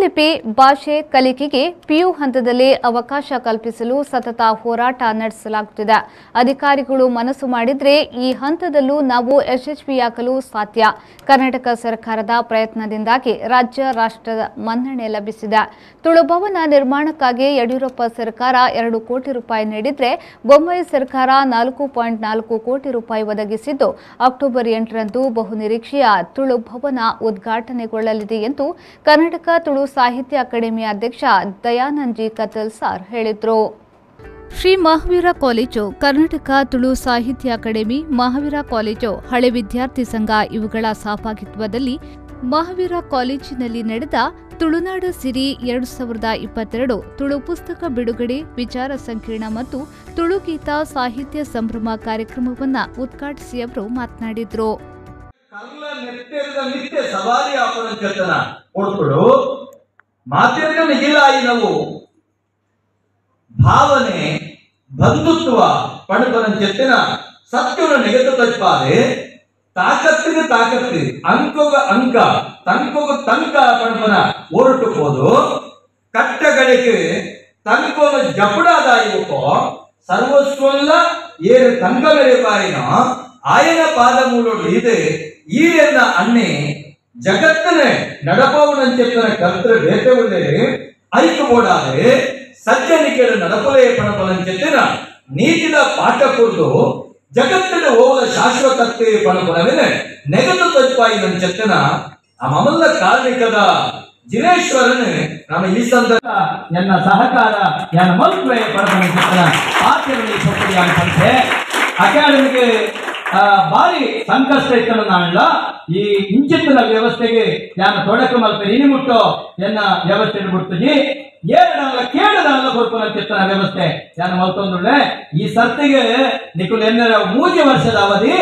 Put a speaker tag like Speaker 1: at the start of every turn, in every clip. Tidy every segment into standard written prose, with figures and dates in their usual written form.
Speaker 1: ಲಿಪಿ ಭಾಷೆ ಕಲಿಕೆಗೆ ಪಿಯು ಹಂತದಲ್ಲಿ ಅವಕಾಶ ಕಲ್ಪಿಸಲು ಸತತ ಹೋರಾಟ ನಡೆಸಲಾಗುತ್ತಿದೆ. ಅಧಿಕಾರಿಗಳು ಮನಸ್ಸು ಮಾಡಿದ್ರೆ ಈ ಹಂತದಲ್ಲೂ ನಾವು ಯಶಸ್ವಿಯಾಗಲು ಸಾಧ್ಯ. ಕರ್ನಾಟಕ ಸರ್ಕಾರದ ಪ್ರಯತ್ನದಿಂದಾಗಿ ರಾಜ್ಯ ರಾಷ್ಟ್ರದ ಮನ್ನಣೆ ಲಭಿಸಿದೆ. ತುಳು ಭವನ ನಿರ್ಮಾಣಕ್ಕಾಗಿ ಯಡಿಯೂರಪ್ಪ ಸರ್ಕಾರ 2 ಕೋಟಿ ರೂಪಾಯಿ ನೀಡಿದ್ರೆ ಬೊಮ್ಮಾಯಿ ಸರ್ಕಾರ 4.4 ಕೋಟಿ ರೂಪಾಯಿ ಒದಗಿಸಿದ್ದು ಅಕ್ಟೋಬರ್ 8ರಂದು ಬಹುನಿರೀಕ್ಷೆಯ ತುಳು ಭವನ ಉದ್ಘಾಟನೆಗೊಳ್ಳಲಿದೆ ಎಂದು ಕರ್ನಾಟಕ ತುಳು ಸಾಹಿತ್ಯ ಅಕಾಡೆಮಿ ಅಧ್ಯಕ್ಷ ದಯಾನಂದ್ ಜಿ ಕತ್ತಲ್ ಸಾರ್ ಹೇಳಿದರು. ಶ್ರೀ ಮಹಾವೀರ ಕಾಲೇಜು, ಕರ್ನಾಟಕ ತುಳು ಸಾಹಿತ್ಯ ಅಕಾಡೆಮಿ, ಮಹಾವೀರ ಕಾಲೇಜು, ಹಳೆ ವಿದ್ಯಾರ್ಥಿ ಸಂಘ ಇವುಗಳ ಸಹಭಾಗಿತ್ವದಲ್ಲಿ ಮಹಾವೀರ ಕಾಲೇಜಿನಲ್ಲಿ ನಡೆದ ತುಳುನಾಡ ಸಿರಿ 2022 ತುಳು ಪುಸ್ತಕ ಬಿಡುಗಡೆ, ವಿಚಾರ ಸಂಕಿರಣ ಮತ್ತು ತುಳುಗೀತ ಸಾಹಿತ್ಯ ಸಂಭ್ರಮ ಕಾರ್ಯಕ್ರಮವನ್ನು ಉದ್ಘಾಟಿಸಿ ಅವರು ಮಾತನಾಡಿದರು.
Speaker 2: ಕಲ್ಲ ನೆತ್ತೆರದ ನಿತ್ಯ ಸವಾರಿ ಆಪಣ ಚೇತನ ಕೊಡ್ಕೊಡು ಮಾತಿನ ಮಿಗಿಲಾಯಿ ನಾವು ಭಾವನೆ ಬಂಧುತ್ವ ಪಣಪನ ಚೆತ್ತಿನ ಸತ್ಯನ ನೆಗೆದು ತಪ್ಪಾದೆ ತಾಕತ್ತಿಗೆ ತಾಕತ್ತು ಅಂಕೋಗ ಅಂಕ ತನ್ಕೋಗ ತನಕ ಪಣಪನ ಓರಟುಕೋದು ಕಟ್ಟಗಳಿಗೆ ತನ್ಕೋಗ ಜಪಡಾದಾಯಿಕೋ ಸರ್ವಸ್ವಲ್ಲ ಏರು ತಂಕ ಮೇಲೆ ಬಾರಿನ ಆಯನ ಪಾದಮೂಲೋಡು ಇದೆ ಈರೆನ್ನ ಅನ್ನೆ ಜಗತ್ತನ ನಡಪವನಂಚೆತ್ತನ ಕಲ್ತ್ರ ಬೇಟೆ ಉಳ್ಳೇ ಐಕ್ಯಬೋಡಾದೆ ಸಜ್ಜನಿಕೆಯ ನಡಪಲೇ ಪಣಪನಂಚೆತ್ತಿನ ನೀತಿದ ಪಾಠ ಕುರಿತು ಜಗತ್ತಿನ ಹೋಗದ ಶಾಶ್ವತತೆ ಪಣಪನವೇನೆ ನೆಗದು ತತ್ಪಾಯಿನಂಚೆತ್ತಿನ ನಮ್ಮಲ್ಲ ಕಾರ್ಮಿಕದ ಜಿನೇಶ್ವರನ್ ನಮ್ಮ ಈ ಸಂದರ್ಭ ಎನ್ನ ಸಹಕಾರ ಎನ್ನ ಮಲ್ಪೆ ಪಣಪನಂಚೆತ್ತಿನ ಆಚರಣೆ ಸೊಪ್ಪಡಿಯಾಗಿ ಪಂಚೆ ಅಕಾಡೆಮಿಗೆ ಭಾರಿ ಸಂಕಷ್ಟ ಇತ್ತಲ್ಲ ನಾವೆಲ್ಲ ಈ ಇಂಚಿತ್ತಿನ ವ್ಯವಸ್ಥೆಗೆ ಯಾನ ತೊಡಕ ಮಲ್ಪ ಇನಿಮುಟ್ಟೋ ಎನ್ನ ವ್ಯವಸ್ಥೆ ಬಿಡ್ತೀವಿ ಏಳಲ್ಲ ಕೇಳದಲ್ಲ ಕೊಡ್ಕೊಂಡ ಚಿತ್ತನ ವ್ಯವಸ್ಥೆ ಯಾನ ಮಲ್ತೊಂದುಳ್ಳೆ ಈ ಸರ್ತಿಗೆ ನಿಖುಲ್ ಎನ್ನರ 3 ವರ್ಷದ ಅವಧಿ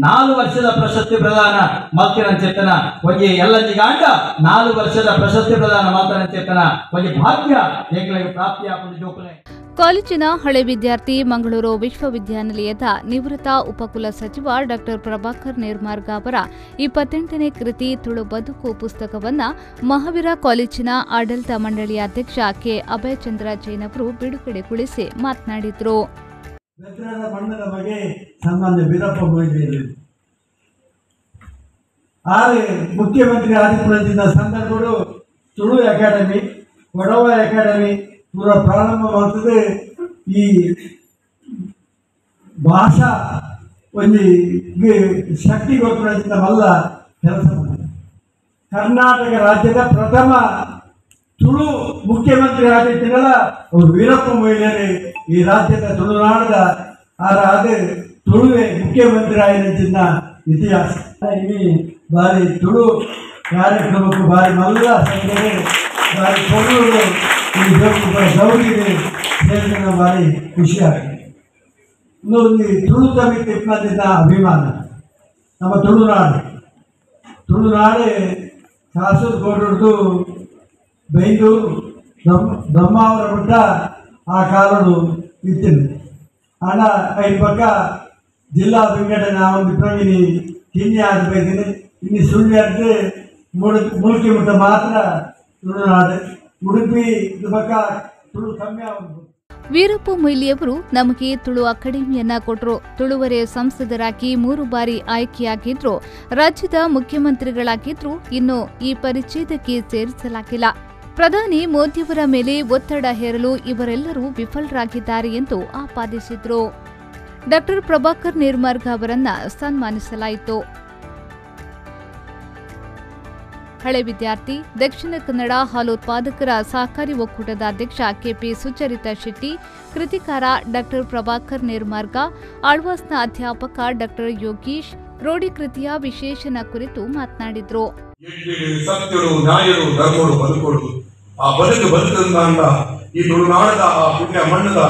Speaker 2: 4 ವರ್ಷದ ಪ್ರಶಸ್ತಿ ಪ್ರದಾನ ಮಲ್ತಿನ ಚಿತ್ತನ ಒಂಜಿ ಎಲ್ಲಂಜಿಗ ಆಂಡ 4 ವರ್ಷದ ಪ್ರಶಸ್ತಿ ಪ್ರದಾನ ಮಲ್ತನ ಚಿತ್ತನ ಒಂಜಿ ಭಾಗ್ಯ ಏಕಲಿಗೆ ಪ್ರಾಪ್ತಿಯಾಪುಂಡು ಜೋಕುಲೆ.
Speaker 1: ಕಾಲೇಜಿನ ಹಳೆ ವಿದ್ಯಾರ್ಥಿ, ಮಂಗಳೂರು ವಿಶ್ವವಿದ್ಯಾನಿಲಯದ ನಿವೃತ್ತ ಉಪಕುಲ ಸಚಿವ ಡಾ ಪ್ರಭಾಕರ್ ನೇರ್ಮಾರ್ಗ ಅವರ 28ನೇ ಕೃತಿ ತುಳು ಬದುಕು ಪುಸ್ತಕವನ್ನು ಮಹಾವೀರ ಕಾಲೇಜಿನ ಆಡಳಿತ ಮಂಡಳಿಯ ಅಧ್ಯಕ್ಷ ಕೆ ಅಭಯಚಂದ್ರ ಜೈನ್ ಅವರು ಬಿಡುಗಡೆಗೊಳಿಸಿ ಮಾತನಾಡಿದರು.
Speaker 3: ಮುಖ್ಯಮಂತ್ರಿ ಆದಿತ್ಯದಿಂದ ಸಂದರ್ಭಗಳು ತುಳು ಅಕಾಡೆಮಿ, ಕೊಡವ ಅಕಾಡೆಮಿ ಪೂರ ಪ್ರಾರಂಭವಾಗ್ತದೆ. ಈ ಭಾಷಾ ಒಂದು ಶಕ್ತಿ ಗೊತ್ತಿನ ಮಲ್ಲ ಕೆಲಸ ಮಾಡಿದೆ. ಕರ್ನಾಟಕ ರಾಜ್ಯದ ಪ್ರಥಮ ತುಳು ಮುಖ್ಯಮಂತ್ರಿ ಆದಿತ್ಯಗಳ ಅವರು ವೀರಪ್ಪ ಮೊಯ್ಲಿಯರು ಈ ರಾಜ್ಯದ ತುಳುನಾಡದ ಅದು ತುಳುವೆ ಮುಖ್ಯಮಂತ್ರಿ ಆಗಿನ ಇತಿಹಾಸ. ಇಲ್ಲಿ ಬಾರಿ ತುಳು ಕಾರ್ಯಕ್ರಮಕ್ಕೂ ಬಾರಿ ಮಲ್ಲ ಸಂಖ್ಯೆ ಬಾರಿ ಕೊಡೂರು ಗೌರಿಗೆ ಸೇರಿದ ಬಾರಿ ಖುಷಿಯಾಗಿದೆ. ಇನ್ನೊಂದು ತುಳು ತಮಿ ತಿಪ್ಪದಿಂದ ಅಭಿಮಾನ ನಮ್ಮ ತುಳುನಾಡು ಕಾಸರಗೋಡು ಬೈಂದೂರು ಬ್ರಹ್ಮಾವರ ಬಿಟ್ಟ ಆ ಕಾಲಡು ಇತ್ತಿನ ಹಣ ಐದು ಪಕ್ಕ ಜಿಲ್ಲಾ ವಿಂಗಡಣೆ ಒಂದು ಪ್ರವಿನಿ ತಿನ್ನಿ ಆದ ಬೈದಿನಿ ಇನ್ನು ಸುಳ್ಳು ಅಂದ್ರೆ ಮುಳುಕಿ ಮುಟ್ಟ ಮಾತ್ರ ತುಳುನಾಡು. ಉಡುಪಿ ಇದು ಪಕ್ಕ ತುಳು ಕಮ್ಮಿ ಆಗುದು.
Speaker 1: ವೀರಪ್ಪ ಮೊಯ್ಲಿಯವರು ನಮಗೆ ತುಳು ಅಕಾಡೆಮಿಯನ್ನ ಕೊಟ್ಟರು. ತುಳುವರೆ ಸಂಸದರಾಗಿ 3 ಬಾರಿ ಆಯ್ಕೆಯಾಗಿದ್ರು, ರಾಜ್ಯದ ಮುಖ್ಯಮಂತ್ರಿಗಳಾಗಿದ್ರು. ಇನ್ನು ಈ ಪರಿಚ್ಛೇದಕ್ಕೆ ಸೇರಿಸಲಾಗಿಲ್ಲ. ಪ್ರಧಾನಿ ಮೋದಿಯವರ ಮೇಲೆ ಒತ್ತಡ ಹೇರಲು ಇವರೆಲ್ಲರೂ ವಿಫಲರಾಗಿದ್ದಾರೆ ಎಂದು ಆಪಾದಿಸಿದರು. ಡಾ ಪ್ರಭಾಕರ್ ನೇರ್ಮಾರ್ಗ ಅವರನ್ನ ಸನ್ಮಾನಿಸಲಾಯಿತು. ಹಳೆ ವಿದ್ಯಾರ್ಥಿ, ದಕ್ಷಿಣ ಕನ್ನಡ ಹಾಲೋತ್ಪಾದಕರ ಸಹಕಾರಿ ಒಕ್ಕೂಟದ ಅಧ್ಯಕ್ಷ ಕೆಪಿ ಸುಚರಿತಾ ಶೆಟ್ಟಿ, ಕೃತಿಕಾರ ಡಾ ಪ್ರಭಾಕರ್ ನೇರ್ಮಾರ್ಗ, ಆಳ್ವಾಸ್ನ ಅಧ್ಯಾಪಕ ಡಾ ಯೋಗೀಶ್ ಕ್ರೋಢೀಕೃತಿಯ ವಿಶೇಷಣ ಕುರಿತು ಮಾತನಾಡಿದರು.
Speaker 4: ಸತ್ಯರು, ನ್ಯಾಯರು, ಧರ್ಮರು ಬದುಕೋದು ಆ ಬದುಕಂತ ಈ ತುಳುನಾಡದ ಆ ಪುಣ್ಯ ಮಣ್ಣದ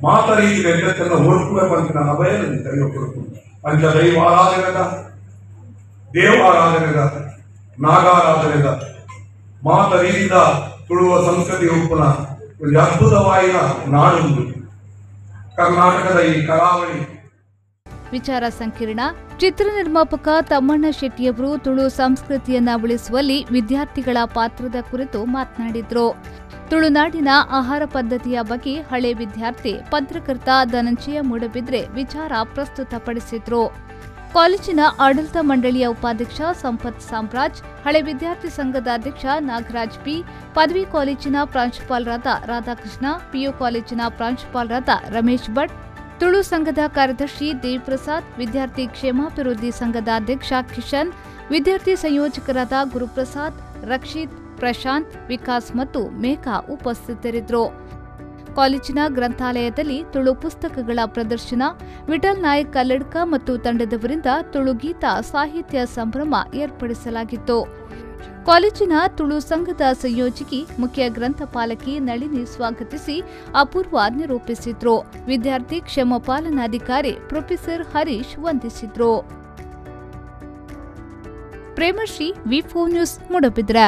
Speaker 4: ಮಾತ ರೀತಿ ವ್ಯಕ್ತನ್ನ ಓಡ್ಕೊಳ್ಬೇಕಂತ ಅಭಯ ತೆಗೆದುಕೊಡ್ತು. ಪಂಚ ದೈವಾರಾಧನೆದ, ದೇವಾರಾಧನೆದ, ನಾಗಾರಾಧನೆದ ಮಾತ ರೀತಿದ ತುಳುವ ಸಂಸ್ಕೃತಿ ಉಪ್ಪುನ ಒಂದು ಅದ್ಭುತವಾಯಿನ ನಾಡುಂದು ಕರ್ನಾಟಕದ ಈ ಕರಾವಳಿ.
Speaker 1: ವಿಚಾರ ಸಂಕಿರಣ ಚಿತ್ರ ನಿರ್ಮಾಪಕ ತಮ್ಮಣ್ಣ ಶೆಟ್ಟಿಯವರು ತುಳು ಸಂಸ್ಕೃತಿಯನ್ನ ಉಳಿಸುವಲ್ಲಿ ವಿದ್ಯಾರ್ಥಿಗಳ ಪಾತ್ರದ ಕುರಿತು ಮಾತನಾಡಿದರು. ತುಳುನಾಡಿನ ಆಹಾರ ಪದ್ಧತಿಯ ಬಗ್ಗೆ ಹಳೆ ವಿದ್ಯಾರ್ಥಿ ಪತ್ರಕರ್ತ ಧನಂಜಯ ಮೂಡಬಿದ್ರೆ ವಿಚಾರ ಪ್ರಸ್ತುತಪಡಿಸಿದ್ರು. ಕಾಲೇಜಿನ ಆಡಳಿತ ಮಂಡಳಿಯ ಉಪಾಧ್ಯಕ್ಷ ಸಂಪತ್ ಸಾಮ್ರಾಜ್, ಹಳೆ ವಿದ್ಯಾರ್ಥಿ ಸಂಘದ ಅಧ್ಯಕ್ಷ ನಾಗರಾಜ್ ಪಿ, ಪದವಿ ಕಾಲೇಜಿನ ಪ್ರಾಂಶುಪಾಲರಾದ ರಾಧಾಕೃಷ್ಣ, ಪಿಯು ಕಾಲೇಜಿನ ಪ್ರಾಂಶುಪಾಲರಾದ ರಮೇಶ್ ಭಟ್, ತುಳು ಸಂಘದ ಕಾರ್ಯದರ್ಶಿ ದೇವಿಪ್ರಸಾದ್, ವಿದ್ಯಾರ್ಥಿ ಕ್ಷೇಮಾಭಿವೃದ್ಧಿ ಸಂಘದ ಅಧ್ಯಕ್ಷ ಕಿಶನ್, ವಿದ್ಯಾರ್ಥಿ ಸಂಯೋಜಕರಾದ ಗುರುಪ್ರಸಾದ್, ರಕ್ಷಿತ್, ಪ್ರಶಾಂತ್, ವಿಕಾಸ್ ಮತ್ತು ಮೇಘಾ ಉಪಸ್ಥಿತರಿದ್ದರು. ಕಾಲೇಜಿನ ಗ್ರಂಥಾಲಯದಲ್ಲಿ ತುಳು ಪುಸ್ತಕಗಳ ಪ್ರದರ್ಶನ, ವಿಠಲ್ ನಾಯಕ್ ಕಲ್ಲಡ್ಕ ಮತ್ತು ತಂಡದವರಿಂದ ತುಳುಗೀತ ಸಾಹಿತ್ಯ ಸಂಭ್ರಮ ಏರ್ಪಡಿಸಲಾಗಿತ್ತು. ಕಾಲೇಜಿನ ತುಳು ಸಂಘದ ಸಂಯೋಜಕಿ ಮುಖ್ಯ ಗ್ರಂಥಪಾಲಕಿ ನಳಿನಿ ಸ್ವಾಗತಿಸಿ ಅಪೂರ್ವ ನಿರೂಪಿಸಿದ್ರು. ವಿದ್ಯಾರ್ಥಿ ಕ್ಷೇಮಪಾಲನಾಧಿಕಾರಿ ಪ್ರೊಫೆಸರ್ ಹರೀಶ್ ವಂದಿಸಿದ್ರು. ಪ್ರೇಮಶ್ರೀ, ವಿ4 ನ್ಯೂಸ್, ಮೂಡಬಿದ್ರೆ.